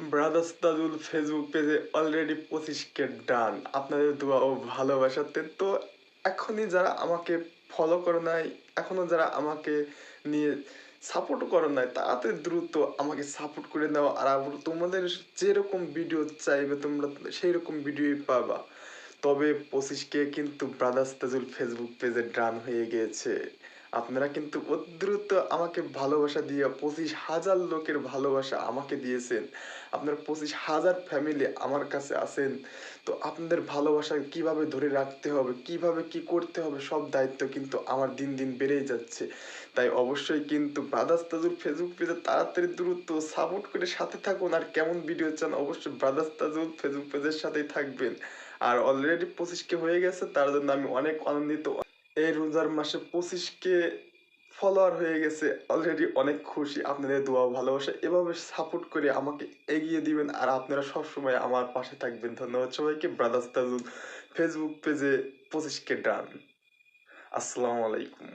Brothers Tajul Facebook পেজে already 25K ডান আপনাদের দোয়া ও ভালোবাসাতে। তো এখনই যারা আমাকে ফলো করে নাই, এখনো যারা আমাকে নিয়ে সাপোর্ট করে নাই, তাড়াতাড়ি দ্রুত আমাকে সাপোর্ট করে দাও। আর আবার তোমাদের যেরকম ভিডিও চাইবে তোমরা সেই রকম ভিডিওই পাবা। তবে 25K কিন্তু ব্রাদার্স তাজুল ফেসবুক পেজে ডান হয়ে গিয়েছে। আপনারা কিন্তু দ্রুত আমাকে ভালোবাসা দিয়ে 25,000 লোকের ভালোবাসা আমাকে দিয়েছেন। আপনার 25,000 ফ্যামিলি আমার কাছে আছেন। তো আপনাদের ভালোবাসা কিভাবে ধরে রাখতে হবে, কিভাবে কি করতে হবে, সব দায়িত্ব কিন্তু আমার দিন দিন বেড়েই যাচ্ছে। তাই অবশ্যই কিন্তু ব্রাদার্স তাজুল ফেসবুক পেজে তাড়াতাড়ি দ্রুত সাপোর্ট করে সাথে থাকুন। আর কেমন ভিডিও চান অবশ্যই ব্রাদার্স তাজুল ফেসবুক পেজের সাথেই থাকবেন। আর অলরেডি 25K হয়ে গেছে, তার জন্য আমি অনেক আনন্দিত। এই রোজার মাসে 25K ফলোয়ার হয়ে গেছে, অলরেডি অনেক খুশি। আপনাদের দোয়া ও ভালোবাসা এভাবে সাপোর্ট করে আমাকে এগিয়ে দিবেন। আর আপনারা সবসময় আমার পাশে থাকবেন। ধন্যবাদ সবাইকে। ব্রাদার্স তাজুল ফেসবুক পেজে 25K ডান। আসসালামু আলাইকুম।